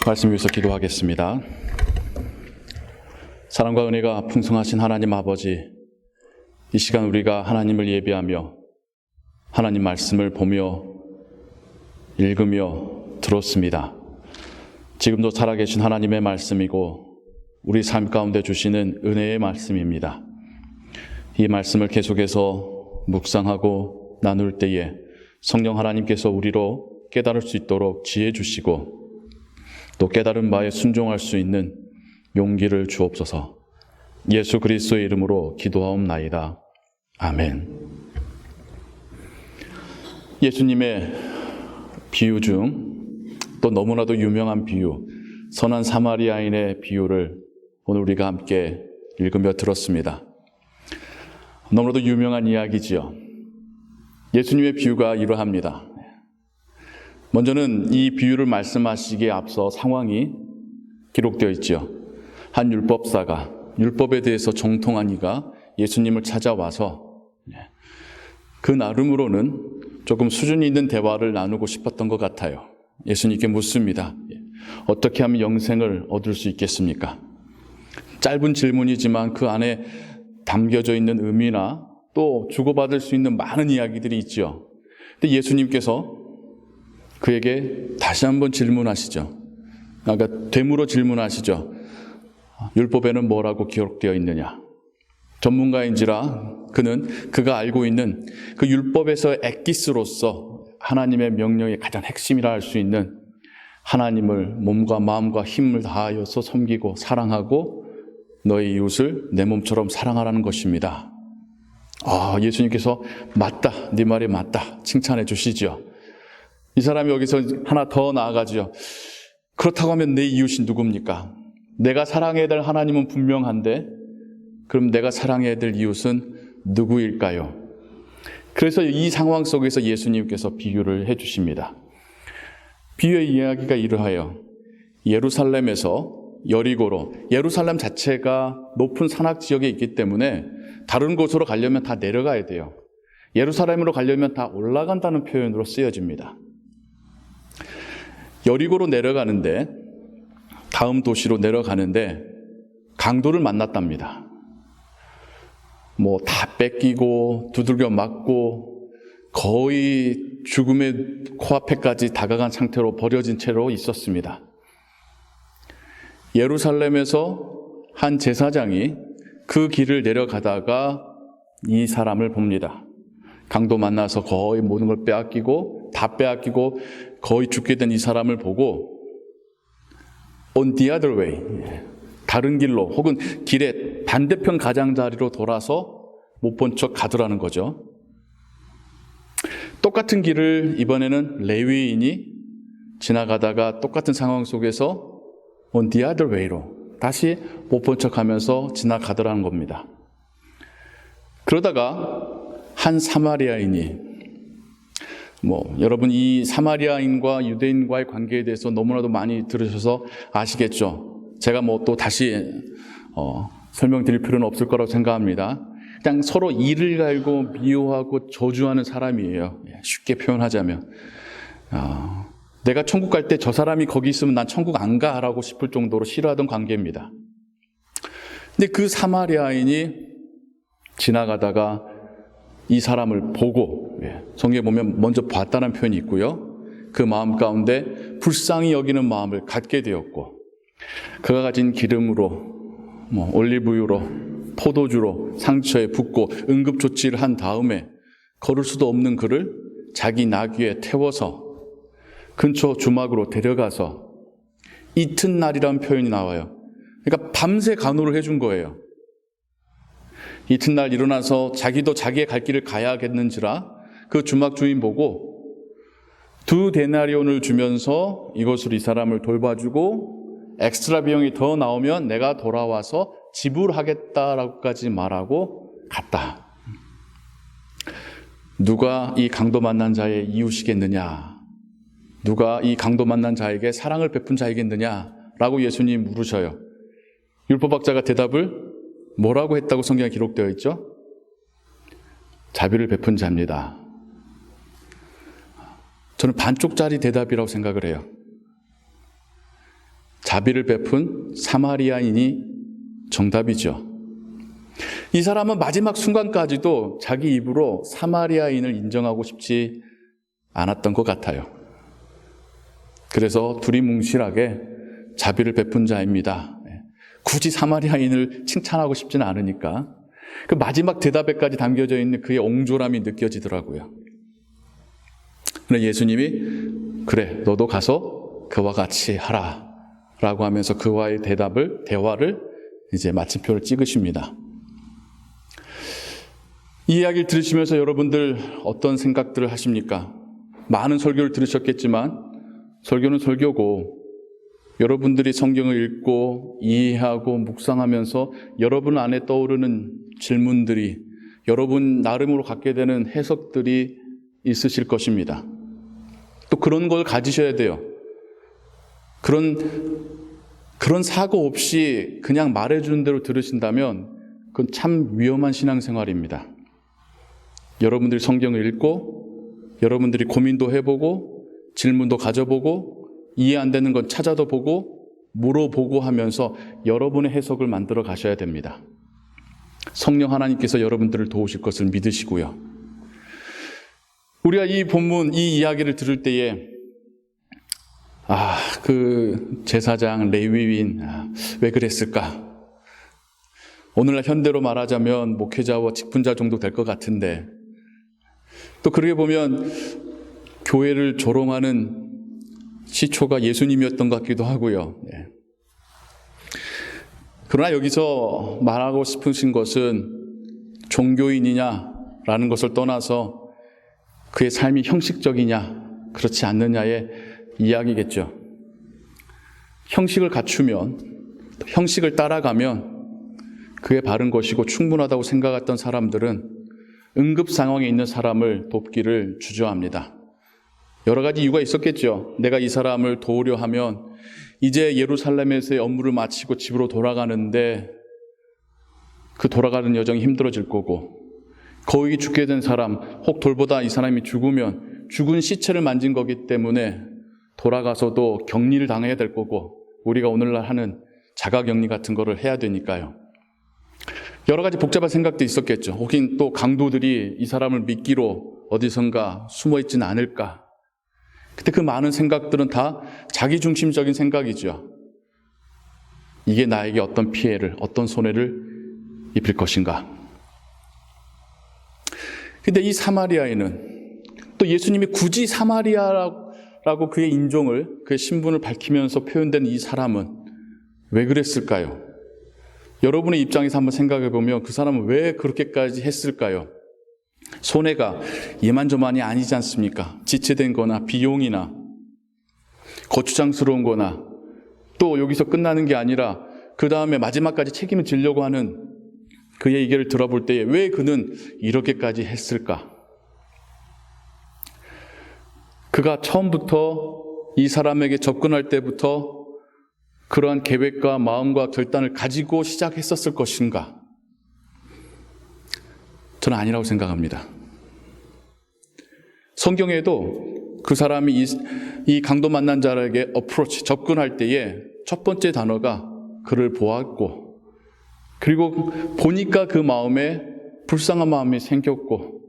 말씀 위해서 기도하겠습니다. 사랑과 은혜가 풍성하신 하나님 아버지, 이 시간 우리가 하나님을 예배하며 하나님 말씀을 보며 읽으며 들었습니다. 지금도 살아계신 하나님의 말씀이고 우리 삶 가운데 주시는 은혜의 말씀입니다. 이 말씀을 계속해서 묵상하고 나눌 때에 성령 하나님께서 우리로 깨달을 수 있도록 지혜 주시고 또 깨달은 바에 순종할 수 있는 용기를 주옵소서. 예수 그리스도의 이름으로 기도하옵나이다. 아멘. 예수님의 비유 중 또 너무나도 유명한 비유, 선한 사마리아인의 비유를 오늘 우리가 함께 읽으며 들었습니다. 너무나도 유명한 이야기지요. 예수님의 비유가 이러합니다. 먼저는 이 비유를 말씀하시기에 앞서 상황이 기록되어 있죠. 한 율법사가, 율법에 대해서 정통한 이가 예수님을 찾아와서 그 나름으로는 조금 수준이 있는 대화를 나누고 싶었던 것 같아요. 예수님께 묻습니다. 어떻게 하면 영생을 얻을 수 있겠습니까? 짧은 질문이지만 그 안에 담겨져 있는 의미나 또 주고받을 수 있는 많은 이야기들이 있죠. 근데 예수님께서 그에게 다시 한번 질문하시죠. 그러니까 되물어 질문하시죠. 율법에는 뭐라고 기록되어 있느냐? 전문가인지라 그는 그가 알고 있는 그 율법에서의 엑기스로서 하나님의 명령의 가장 핵심이라 할 수 있는 하나님을 몸과 마음과 힘을 다하여서 섬기고 사랑하고 너의 이웃을 내 몸처럼 사랑하라는 것입니다. 예수님께서 맞다, 네 말이 맞다 칭찬해 주시죠. 이 사람이 여기서 하나 더 나아가죠. 그렇다고 하면 내 이웃이 누굽니까? 내가 사랑해야 될 하나님은 분명한데 그럼 내가 사랑해야 될 이웃은 누구일까요? 그래서 이 상황 속에서 예수님께서 비유를 해주십니다. 비유의 이야기가 이러하여 예루살렘에서 여리고로, 예루살렘 자체가 높은 산악 지역에 있기 때문에 다른 곳으로 가려면 다 내려가야 돼요. 예루살렘으로 가려면 다 올라간다는 표현으로 쓰여집니다. 여리고로 내려가는데, 다음 도시로 내려가는데 강도를 만났답니다. 다 뺏기고 두들겨 맞고 거의 죽음의 코앞에까지 다가간 상태로 버려진 채로 있었습니다. 예루살렘에서 한 제사장이 그 길을 내려가다가 이 사람을 봅니다. 강도 만나서 거의 모든 걸 다 빼앗기고 거의 죽게 된 이 사람을 보고 on the other way, 다른 길로 혹은 길의 반대편 가장자리로 돌아서 못 본 척 가더라는 거죠. 똑같은 길을 이번에는 레위인이 지나가다가 똑같은 상황 속에서 on the other way로 다시 못 본 척 하면서 지나가더라는 겁니다. 그러다가 한 사마리아인이 여러분 이 사마리아인과 유대인과의 관계에 대해서 너무나도 많이 들으셔서 아시겠죠? 제가 또 다시 설명드릴 필요는 없을 거라고 생각합니다. 그냥 서로 이를 갈고 미워하고 저주하는 사람이에요. 쉽게 표현하자면 내가 천국 갈 때 저 사람이 거기 있으면 난 천국 안 가라고 싶을 정도로 싫어하던 관계입니다. 근데 그 사마리아인이 지나가다가 이 사람을 보고, 성경에 보면 먼저 봤다는 표현이 있고요. 그 마음 가운데 불쌍히 여기는 마음을 갖게 되었고 그가 가진 기름으로 올리브유로 포도주로 상처에 붓고 응급조치를 한 다음에 걸을 수도 없는 그를 자기 나귀에 태워서 근처 주막으로 데려가서 이튿날이라는 표현이 나와요. 그러니까 밤새 간호를 해준 거예요. 이튿날 일어나서 자기도 자기의 갈 길을 가야겠는지라 그 주막 주인 보고 2데나리온을 주면서 이것으로 이 사람을 돌봐주고 엑스트라 비용이 더 나오면 내가 돌아와서 지불하겠다라고까지 말하고 갔다. 누가 이 강도 만난 자의 이웃이겠느냐? 누가 이 강도 만난 자에게 사랑을 베푼 자이겠느냐라고 예수님 물으셔요. 율법학자가 대답을 뭐라고 했다고 성경에 기록되어 있죠? 자비를 베푼 자입니다. 저는 반쪽짜리 대답이라고 생각을 해요. 자비를 베푼 사마리아인이 정답이죠. 이 사람은 마지막 순간까지도 자기 입으로 사마리아인을 인정하고 싶지 않았던 것 같아요. 그래서 두리뭉실하게 자비를 베푼 자입니다. 굳이 사마리아인을 칭찬하고 싶지는 않으니까 그 마지막 대답에까지 담겨져 있는 그의 옹졸함이 느껴지더라고요. 그런데 예수님이 그래, 너도 가서 그와 같이 하라 라고 하면서 그와의 대화를 이제 마침표를 찍으십니다. 이 이야기를 들으시면서 여러분들 어떤 생각들을 하십니까? 많은 설교를 들으셨겠지만 설교는 설교고 여러분들이 성경을 읽고 이해하고 묵상하면서 여러분 안에 떠오르는 질문들이 여러분 나름으로 갖게 되는 해석들이 있으실 것입니다. 또 그런 걸 가지셔야 돼요. 그런 사고 없이 그냥 말해주는 대로 들으신다면 그건 참 위험한 신앙생활입니다. 여러분들이 성경을 읽고 여러분들이 고민도 해보고 질문도 가져보고 이해 안 되는 건 찾아도 보고 물어보고 하면서 여러분의 해석을 만들어 가셔야 됩니다. 성령 하나님께서 여러분들을 도우실 것을 믿으시고요. 우리가 이 본문, 이 이야기를 들을 때에 그 제사장, 레위인 왜 그랬을까? 오늘날 현대로 말하자면 목회자와 직분자 정도 될 것 같은데 또 그러게 보면 교회를 조롱하는 시초가 예수님이었던 것 같기도 하고요. 그러나 여기서 말하고 싶으신 것은 종교인이냐라는 것을 떠나서 그의 삶이 형식적이냐 그렇지 않느냐의 이야기겠죠. 형식을 갖추면, 형식을 따라가면 그게 바른 것이고 충분하다고 생각했던 사람들은 응급 상황에 있는 사람을 돕기를 주저합니다. 여러 가지 이유가 있었겠죠. 내가 이 사람을 도우려 하면 이제 예루살렘에서의 업무를 마치고 집으로 돌아가는데 그 돌아가는 여정이 힘들어질 거고 거의 죽게 된 사람, 혹 돌보다 이 사람이 죽으면 죽은 시체를 만진 거기 때문에 돌아가서도 격리를 당해야 될 거고 우리가 오늘날 하는 자가격리 같은 거를 해야 되니까요. 여러 가지 복잡한 생각도 있었겠죠. 혹은 또 강도들이 이 사람을 미끼로 어디선가 숨어 있지는 않을까. 그때 그 많은 생각들은 다 자기중심적인 생각이죠. 이게 나에게 어떤 피해를, 어떤 손해를 입힐 것인가. 근데 이 사마리아인은 또 예수님이 굳이 사마리아라고 그의 인종을, 그의 신분을 밝히면서 표현된 이 사람은 왜 그랬을까요? 여러분의 입장에서 한번 생각해 보면 그 사람은 왜 그렇게까지 했을까요? 손해가 이만저만이 아니지 않습니까? 지체된 거나 비용이나 거추장스러운 거나 또 여기서 끝나는 게 아니라 그 다음에 마지막까지 책임을 지려고 하는 그의 얘기를 들어볼 때에 왜 그는 이렇게까지 했을까? 그가 처음부터 이 사람에게 접근할 때부터 그러한 계획과 마음과 결단을 가지고 시작했었을 것인가? 저는 아니라고 생각합니다. 성경에도 그 사람이 이 강도 만난 자에게 어프로치, 접근할 때에 첫 번째 단어가 그를 보았고 그리고 보니까 그 마음에 불쌍한 마음이 생겼고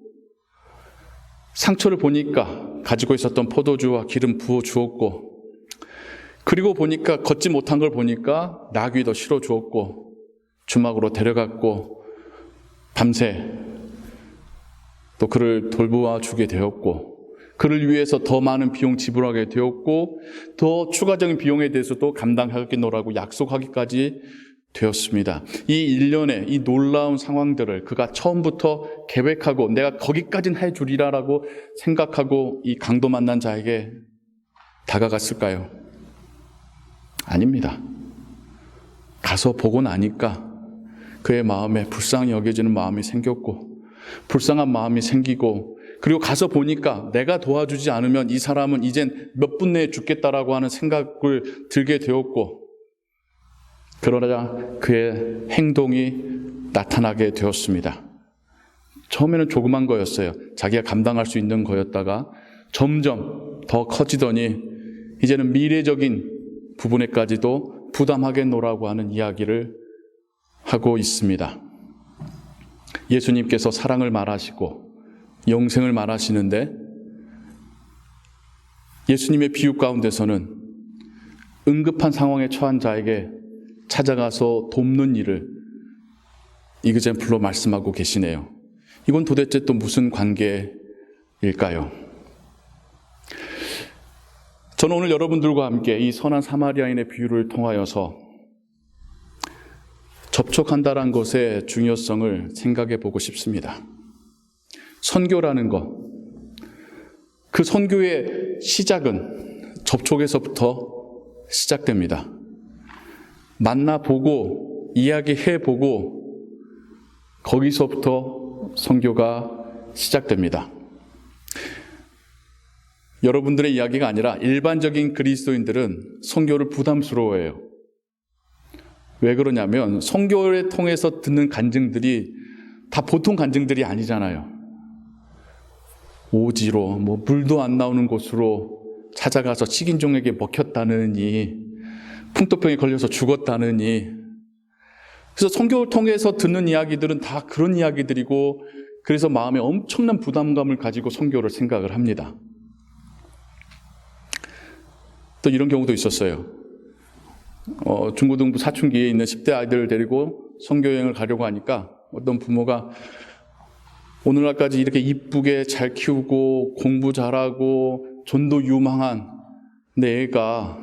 상처를 보니까 가지고 있었던 포도주와 기름 부어 주었고 그리고 보니까 걷지 못한 걸 보니까 나귀도 실어 주었고 주막으로 데려갔고 밤새 또 그를 돌보아 주게 되었고 그를 위해서 더 많은 비용 지불하게 되었고 더 추가적인 비용에 대해서도 감당하겠노라고 약속하기까지 되었습니다. 이 일련의 이 놀라운 상황들을 그가 처음부터 계획하고 내가 거기까지는 해주리라라고 생각하고 이 강도 만난 자에게 다가갔을까요? 아닙니다. 가서 보고 나니까 그의 마음에 불쌍히 여겨지는 마음이 생겼고 불쌍한 마음이 생기고 그리고 가서 보니까 내가 도와주지 않으면 이 사람은 이젠 몇 분 내에 죽겠다라고 하는 생각을 들게 되었고 그러자 그의 행동이 나타나게 되었습니다. 처음에는 조그만 거였어요. 자기가 감당할 수 있는 거였다가 점점 더 커지더니 이제는 미래적인 부분에까지도 부담하겠노라고 하는 이야기를 하고 있습니다. 예수님께서 사랑을 말하시고 영생을 말하시는데 예수님의 비유 가운데서는 응급한 상황에 처한 자에게 찾아가서 돕는 일을 이그젠플로 말씀하고 계시네요. 이건 도대체 또 무슨 관계일까요? 저는 오늘 여러분들과 함께 이 선한 사마리아인의 비유를 통하여서 접촉한다는 것의 중요성을 생각해 보고 싶습니다. 선교라는 것, 그 선교의 시작은 접촉에서부터 시작됩니다. 만나보고 이야기해보고 거기서부터 선교가 시작됩니다. 여러분들의 이야기가 아니라 일반적인 그리스도인들은 선교를 부담스러워해요. 왜 그러냐면 선교를 통해서 듣는 간증들이 다 보통 간증들이 아니잖아요. 오지로 물도 안 나오는 곳으로 찾아가서 식인종에게 먹혔다느니, 풍토병에 걸려서 죽었다느니. 그래서 선교를 통해서 듣는 이야기들은 다 그런 이야기들이고, 그래서 마음에 엄청난 부담감을 가지고 선교를 생각을 합니다. 또 이런 경우도 있었어요. 중고등부 사춘기에 있는 10대 아이들을 데리고 선교여행을 가려고 하니까 어떤 부모가 오늘날까지 이렇게 이쁘게 잘 키우고 공부 잘하고 전도 유망한 내 애가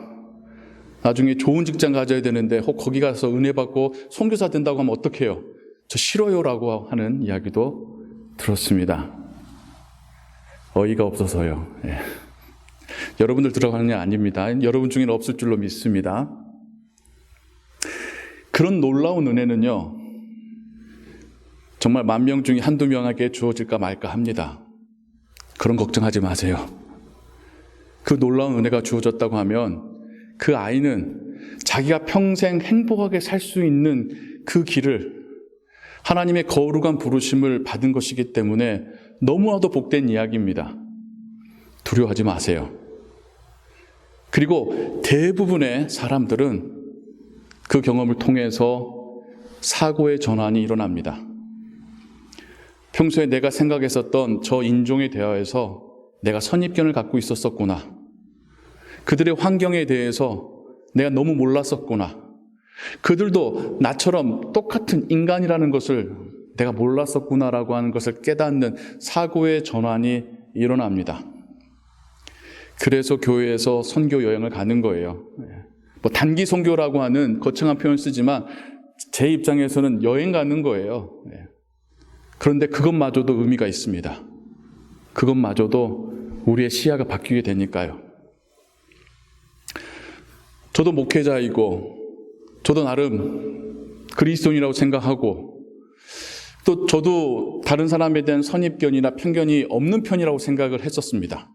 나중에 좋은 직장 가져야 되는데 혹 거기 가서 은혜 받고 선교사 된다고 하면 어떡해요? 저 싫어요라고 하는 이야기도 들었습니다. 어이가 없어서요. 예. 여러분들 들어가는 게 아닙니다. 여러분 중에는 없을 줄로 믿습니다. 그런 놀라운 은혜는요, 정말 10,000명 중에 한두 명에게 주어질까 말까 합니다. 그런 걱정하지 마세요. 그 놀라운 은혜가 주어졌다고 하면 그 아이는 자기가 평생 행복하게 살 수 있는 그 길을 하나님의 거룩한 부르심을 받은 것이기 때문에 너무나도 복된 이야기입니다. 두려워하지 마세요. 그리고 대부분의 사람들은 그 경험을 통해서 사고의 전환이 일어납니다. 평소에 내가 생각했었던 저 인종에 대하여서 내가 선입견을 갖고 있었구나. 그들의 환경에 대해서 내가 너무 몰랐었구나. 그들도 나처럼 똑같은 인간이라는 것을 내가 몰랐었구나라고 하는 것을 깨닫는 사고의 전환이 일어납니다. 그래서 교회에서 선교 여행을 가는 거예요. 단기 선교라고 하는 거창한 표현을 쓰지만 제 입장에서는 여행 가는 거예요. 그런데 그것마저도 의미가 있습니다. 그것마저도 우리의 시야가 바뀌게 되니까요. 저도 목회자이고 저도 나름 그리스도인이라고 생각하고 또 저도 다른 사람에 대한 선입견이나 편견이 없는 편이라고 생각을 했었습니다.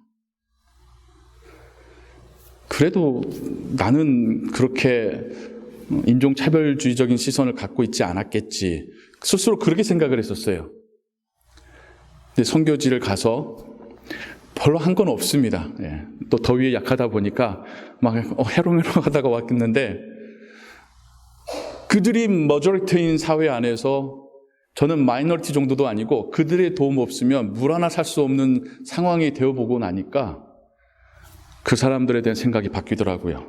그래도 나는 그렇게 인종차별주의적인 시선을 갖고 있지 않았겠지. 스스로 그렇게 생각을 했었어요. 근데 선교지를 가서 별로 한 건 없습니다. 또 더위에 약하다 보니까 막 해롱해롱 하다가 왔겠는데 그들이 머저리티인 사회 안에서 저는 마이너리티 정도도 아니고 그들의 도움 없으면 물 하나 살 수 없는 상황이 되어보고 나니까 그 사람들에 대한 생각이 바뀌더라고요.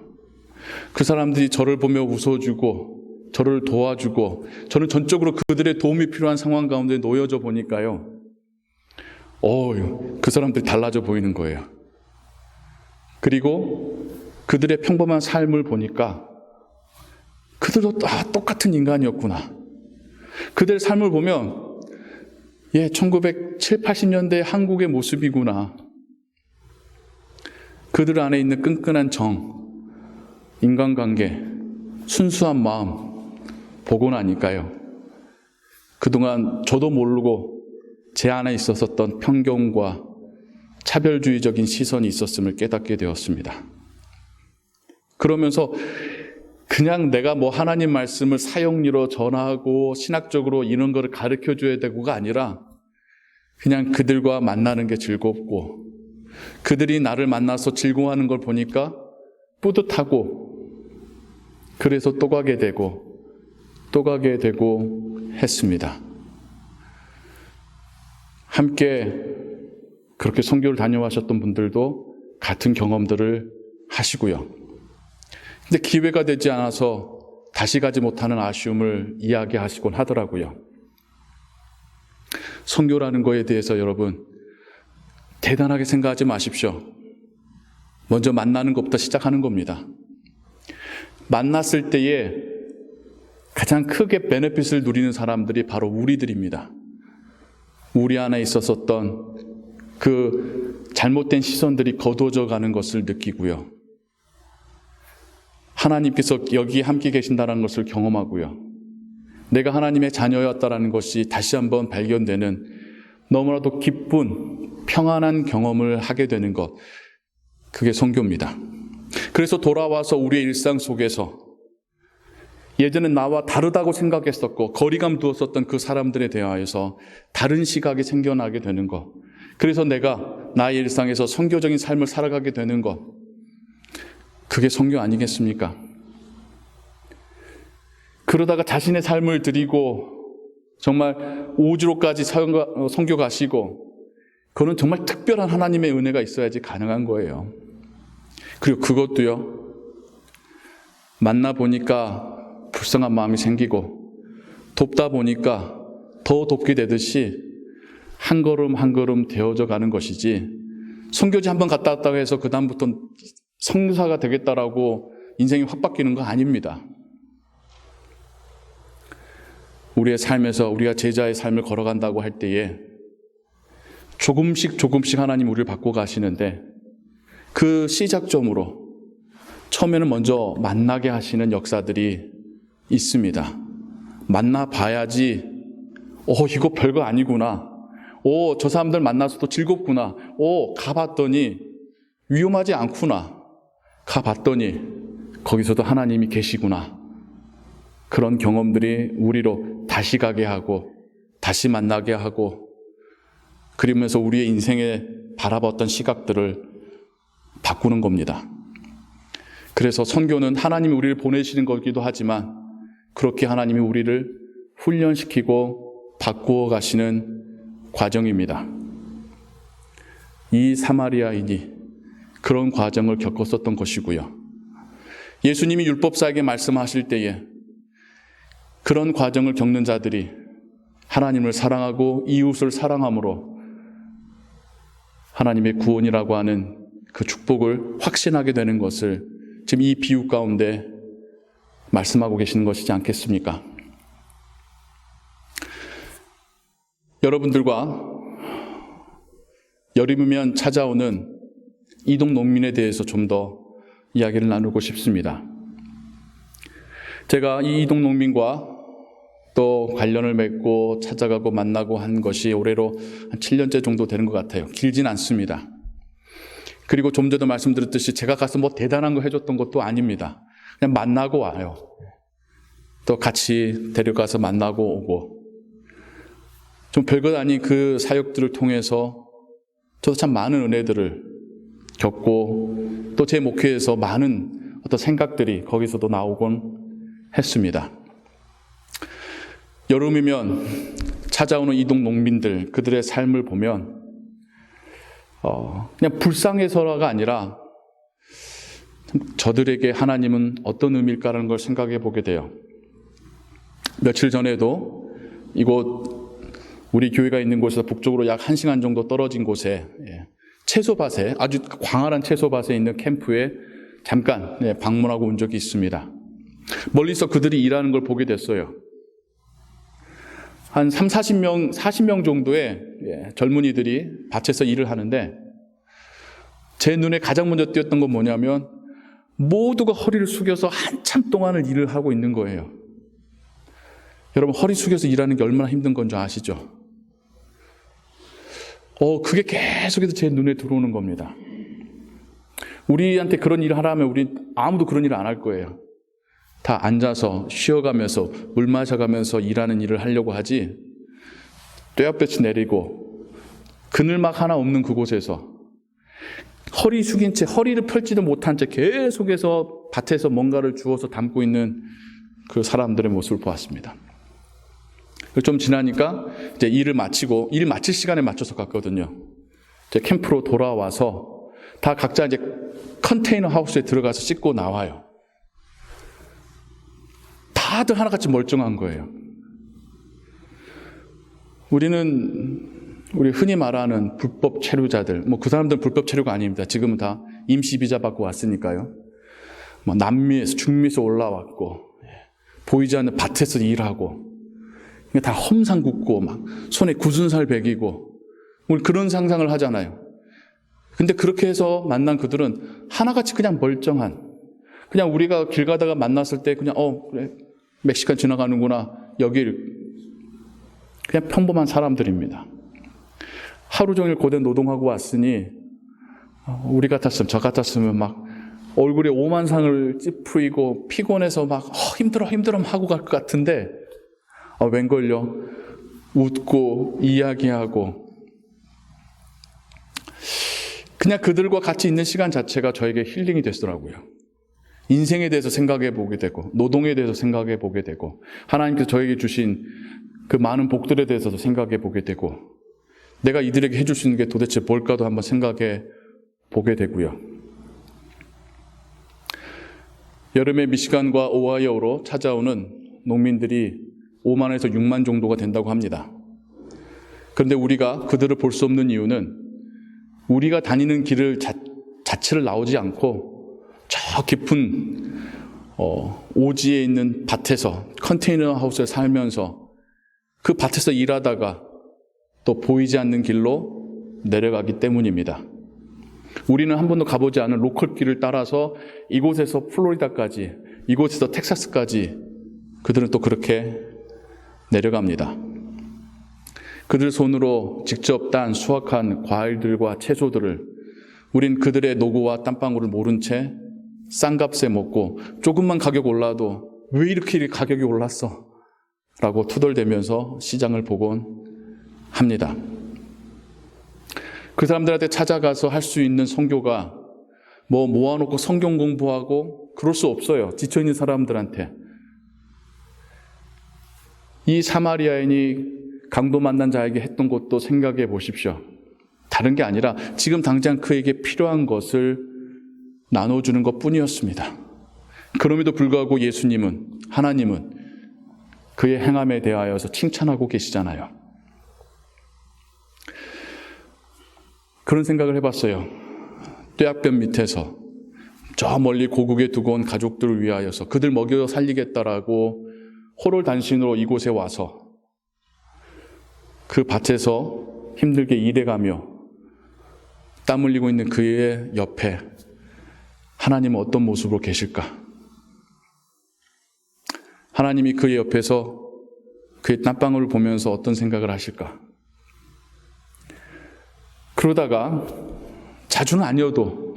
그 사람들이 저를 보며 웃어주고 저를 도와주고 저는 전적으로 그들의 도움이 필요한 상황 가운데 놓여져 보니까요. 그 사람들이 달라져 보이는 거예요. 그리고 그들의 평범한 삶을 보니까 그들도 똑같은 인간이었구나. 그들의 삶을 보면 1970, 80년대 한국의 모습이구나. 그들 안에 있는 끈끈한 정, 인간관계, 순수한 마음 보고 나니까요. 그동안 저도 모르고 제 안에 있었던 편견과 차별주의적인 시선이 있었음을 깨닫게 되었습니다. 그러면서 그냥 내가 하나님 말씀을 사용리로 전하고 신학적으로 이런 거를 가르쳐줘야 되고가 아니라 그냥 그들과 만나는 게 즐겁고 그들이 나를 만나서 즐거워하는 걸 보니까 뿌듯하고 그래서 또 가게 되고 했습니다. 함께 그렇게 선교를 다녀와셨던 분들도 같은 경험들을 하시고요. 근데 기회가 되지 않아서 다시 가지 못하는 아쉬움을 이야기하시곤 하더라고요. 선교라는 거에 대해서 여러분 대단하게 생각하지 마십시오. 먼저 만나는 것부터 시작하는 겁니다. 만났을 때에 가장 크게 베네핏을 누리는 사람들이 바로 우리들입니다. 우리 안에 있었던 그 잘못된 시선들이 거두어져 가는 것을 느끼고요. 하나님께서 여기 함께 계신다는 것을 경험하고요. 내가 하나님의 자녀였다는 것이 다시 한번 발견되는 너무나도 기쁜 평안한 경험을 하게 되는 것, 그게 선교입니다. 그래서 돌아와서 우리의 일상 속에서 예전에 나와 다르다고 생각했었고 거리감 두었었던 그 사람들에 대하여서 다른 시각이 생겨나게 되는 것, 그래서 내가 나의 일상에서 선교적인 삶을 살아가게 되는 것, 그게 선교 아니겠습니까? 그러다가 자신의 삶을 드리고 정말 오주로까지 선교 가시고, 그거는 정말 특별한 하나님의 은혜가 있어야지 가능한 거예요. 그리고 그것도요, 만나보니까 불쌍한 마음이 생기고 돕다 보니까 더 돕게 되듯이 한 걸음 한 걸음 되어져 가는 것이지, 선교지 한번 갔다 왔다고 해서 그 다음부터 성사가 되겠다라고 인생이 확 바뀌는 거 아닙니다. 우리의 삶에서 우리가 제자의 삶을 걸어간다고 할 때에 조금씩 하나님 우리를 바꿔 가시는데, 그 시작점으로 처음에는 먼저 만나게 하시는 역사들이 있습니다. 만나봐야지 이거 별거 아니구나, 저 사람들 만나서도 즐겁구나, 가봤더니 위험하지 않구나, 가봤더니 거기서도 하나님이 계시구나, 그런 경험들이 우리로 다시 가게 하고 다시 만나게 하고, 그러면서 우리의 인생에 바라봤던 시각들을 바꾸는 겁니다. 그래서 선교는 하나님이 우리를 보내시는 거기도 하지만, 그렇게 하나님이 우리를 훈련시키고 바꾸어 가시는 과정입니다. 이 사마리아인이 그런 과정을 겪었었던 것이고요. 예수님이 율법사에게 말씀하실 때에 그런 과정을 겪는 자들이 하나님을 사랑하고 이웃을 사랑함으로 하나님의 구원이라고 하는 그 축복을 확신하게 되는 것을 지금 이 비유 가운데 말씀하고 계시는 것이지 않겠습니까? 여러분들과 여름이면 찾아오는 이동 농민에 대해서 좀 더 이야기를 나누고 싶습니다. 제가 이 이동 농민과 또 관련을 맺고 찾아가고 만나고 한 것이 올해로 한 7년째 정도 되는 것 같아요. 길진 않습니다. 그리고 좀 전에 말씀드렸듯이 제가 가서 뭐 대단한 거 해줬던 것도 아닙니다. 그냥 만나고 와요. 또 같이 데려가서 만나고 오고, 좀 별것 아닌 그 사역들을 통해서 저도 참 많은 은혜들을 겪고, 또 제 목회에서 많은 어떤 생각들이 거기서도 나오곤 했습니다. 여름이면 찾아오는 이동 농민들, 그들의 삶을 보면 그냥 불쌍해서가 아니라 저들에게 하나님은 어떤 의미일까라는 걸 생각해 보게 돼요. 며칠 전에도 이곳 우리 교회가 있는 곳에서 북쪽으로 약 1시간 정도 떨어진 곳에 채소밭에, 아주 광활한 채소밭에 있는 캠프에 잠깐 방문하고 온 적이 있습니다. 멀리서 그들이 일하는 걸 보게 됐어요. 한 40명 정도의 젊은이들이 밭에서 일을 하는데, 제 눈에 가장 먼저 띄었던 건 뭐냐면 모두가 허리를 숙여서 한참 동안을 일을 하고 있는 거예요. 여러분, 허리 숙여서 일하는 게 얼마나 힘든 건 줄 아시죠? 그게 계속해서 제 눈에 들어오는 겁니다. 우리한테 그런 일을 하라면 우리 아무도 그런 일을 안 할 거예요. 다 앉아서 쉬어가면서 물 마셔가면서 일하는 일을 하려고 하지, 떼약볕이 내리고 그늘막 하나 없는 그곳에서 허리 숙인 채, 허리를 펼지도 못한 채 계속해서 밭에서 뭔가를 주워서 담고 있는 그 사람들의 모습을 보았습니다. 좀 지나니까 이제 일을 마치고, 일 마칠 시간에 맞춰서 갔거든요. 이제 캠프로 돌아와서 다 각자 이제 컨테이너 하우스에 들어가서 씻고 나와요. 다들 하나같이 멀쩡한 거예요. 우리 흔히 말하는 불법 체류자들, 그 사람들은 불법 체류가 아닙니다. 지금은 다 임시 비자 받고 왔으니까요. 남미에서, 중미에서 올라왔고, 보이지 않는 밭에서 일하고, 다 험상 굽고, 막 손에 굳은 살 베기고, 우리 그런 상상을 하잖아요. 근데 그렇게 해서 만난 그들은 하나같이 그냥 멀쩡한, 그냥 우리가 길 가다가 만났을 때 그냥, 그래, 멕시칸 지나가는구나, 여길, 그냥 평범한 사람들입니다. 하루 종일 고된 노동하고 왔으니 우리 같았으면, 저 같았으면 막 얼굴에 오만상을 찌푸리고 피곤해서 막 힘들어 하고 갈 것 같은데 웬걸요, 웃고 이야기하고 그냥 그들과 같이 있는 시간 자체가 저에게 힐링이 되더라고요. 인생에 대해서 생각해 보게 되고, 노동에 대해서 생각해 보게 되고, 하나님께서 저에게 주신 그 많은 복들에 대해서도 생각해 보게 되고, 내가 이들에게 해줄 수 있는 게 도대체 뭘까도 한번 생각해 보게 되고요. 여름에 미시간과 오하이오로 찾아오는 농민들이 5만에서 6만 정도가 된다고 합니다. 그런데 우리가 그들을 볼 수 없는 이유는 우리가 다니는 길을 자체를 나오지 않고 저 깊은 오지에 있는 밭에서, 컨테이너 하우스에 살면서 그 밭에서 일하다가 또 보이지 않는 길로 내려가기 때문입니다. 우리는 한 번도 가보지 않은 로컬 길을 따라서 이곳에서 플로리다까지, 이곳에서 텍사스까지 그들은 또 그렇게 내려갑니다. 그들 손으로 직접 딴 수확한 과일들과 채소들을 우린 그들의 노고와 땀방울을 모른 채 싼 값에 먹고, 조금만 가격 올라도 왜 이렇게 가격이 올랐어? 라고 투덜대면서 시장을 보곤 합니다. 그 사람들한테 찾아가서 할 수 있는 선교가 모아놓고 성경 공부하고 그럴 수 없어요. 지쳐있는 사람들한테. 이 사마리아인이 강도 만난 자에게 했던 것도 생각해 보십시오. 다른 게 아니라 지금 당장 그에게 필요한 것을 나눠주는 것 뿐이었습니다. 그럼에도 불구하고 예수님은, 하나님은 그의 행함에 대하여서 칭찬하고 계시잖아요. 그런 생각을 해봤어요. 뙤약볕 밑에서 저 멀리 고국에 두고 온 가족들을 위하여서 그들 먹여 살리겠다라고 호롤단신으로 이곳에 와서 그 밭에서 힘들게 일해가며 땀 흘리고 있는 그의 옆에 하나님은 어떤 모습으로 계실까? 하나님이 그의 옆에서 그의 땀방울을 보면서 어떤 생각을 하실까? 그러다가 자주는 아니어도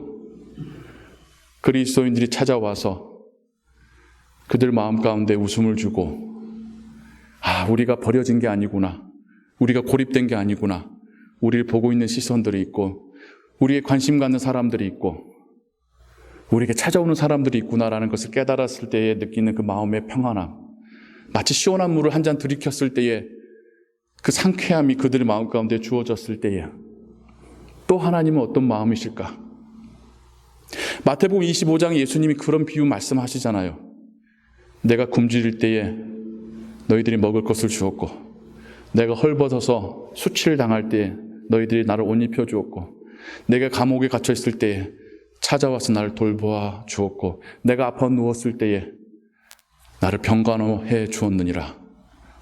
그리스도인들이 찾아와서 그들 마음 가운데 웃음을 주고, 우리가 버려진 게 아니구나, 우리가 고립된 게 아니구나, 우리를 보고 있는 시선들이 있고, 우리의 관심 갖는 사람들이 있고, 우리에게 찾아오는 사람들이 있구나라는 것을 깨달았을 때에 느끼는 그 마음의 평안함, 마치 시원한 물을 한 잔 들이켰을 때에 그 상쾌함이 그들의 마음 가운데 주어졌을 때에 또 하나님은 어떤 마음이실까? 마태복음 25장에 예수님이 그런 비유 말씀하시잖아요. 내가 굶주릴 때에 너희들이 먹을 것을 주었고, 내가 헐벗어서 수치를 당할 때에 너희들이 나를 옷 입혀 주었고, 내가 감옥에 갇혀 있을 때에 찾아와서 나를 돌보아 주었고, 내가 아파 누웠을 때에 나를 병간호해 주었느니라.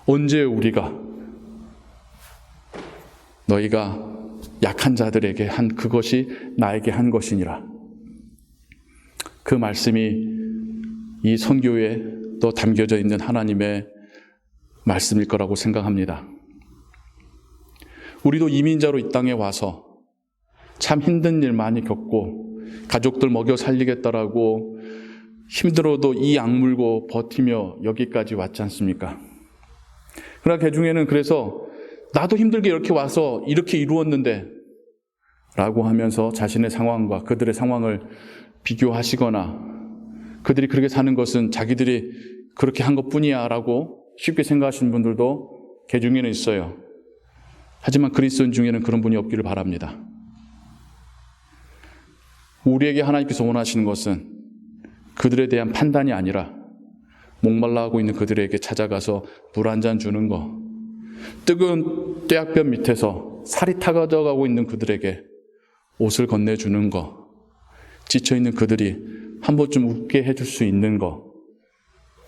언제 우리가 너희가 약한 자들에게 한 그것이 나에게 한 것이니라. 그 말씀이 이 선교에 또 담겨져 있는 하나님의 말씀일 거라고 생각합니다. 우리도 이민자로 이 땅에 와서 참 힘든 일 많이 겪고 가족들 먹여 살리겠다라고 힘들어도 이 악물고 버티며 여기까지 왔지 않습니까? 그러나 그 중에는 그래서 나도 힘들게 이렇게 와서 이렇게 이루었는데 라고 하면서 자신의 상황과 그들의 상황을 비교하시거나 그들이 그렇게 사는 것은 자기들이 그렇게 한 것뿐이야 라고 쉽게 생각하시는 분들도 개 중에는 있어요. 하지만 그리스도인 중에는 그런 분이 없기를 바랍니다. 우리에게 하나님께서 원하시는 것은 그들에 대한 판단이 아니라 목말라 하고 있는 그들에게 찾아가서 물 한 잔 주는 것, 뜨거운 뙤약볕 밑에서 살이 타가져가고 있는 그들에게 옷을 건네주는 것, 지쳐있는 그들이 한 번쯤 웃게 해줄 수 있는 것,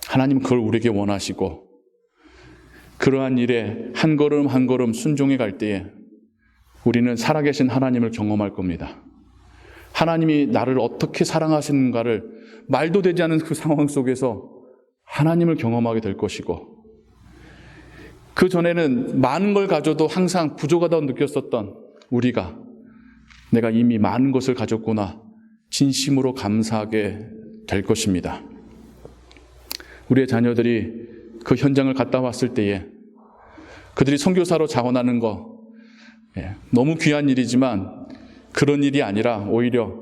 하나님은 그걸 우리에게 원하시고 그러한 일에 한 걸음 한 걸음 순종해 갈 때에 우리는 살아계신 하나님을 경험할 겁니다. 하나님이 나를 어떻게 사랑하시는가를 말도 되지 않은 그 상황 속에서 하나님을 경험하게 될 것이고, 그 전에는 많은 걸 가져도 항상 부족하다고 느꼈었던 우리가 내가 이미 많은 것을 가졌구나 진심으로 감사하게 될 것입니다. 우리의 자녀들이 그 현장을 갔다 왔을 때에 그들이 선교사로 자원하는 거 너무 귀한 일이지만 그런 일이 아니라 오히려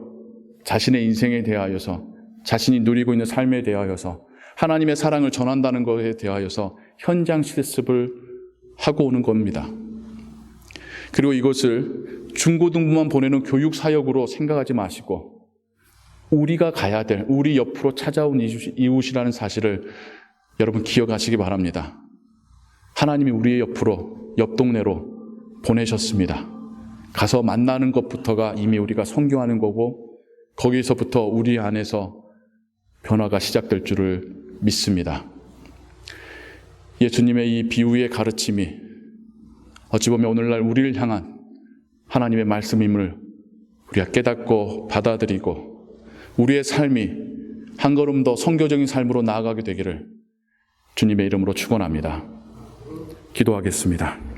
자신의 인생에 대하여서, 자신이 누리고 있는 삶에 대하여서 하나님의 사랑을 전한다는 것에 대하여서 현장 실습을 하고 오는 겁니다. 그리고 이것을 중고등부만 보내는 교육 사역으로 생각하지 마시고 우리가 가야 될, 우리 옆으로 찾아온 이웃이라는 사실을 여러분 기억하시기 바랍니다. 하나님이 우리의 옆으로, 옆 동네로 보내셨습니다. 가서 만나는 것부터가 이미 우리가 선교하는 거고 거기서부터 우리 안에서 변화가 시작될 줄을 믿습니다. 예수님의 이 비유의 가르침이 어찌 보면 오늘날 우리를 향한 하나님의 말씀임을 우리가 깨닫고 받아들이고 우리의 삶이 한 걸음 더 선교적인 삶으로 나아가게 되기를 주님의 이름으로 축원합니다. 기도하겠습니다.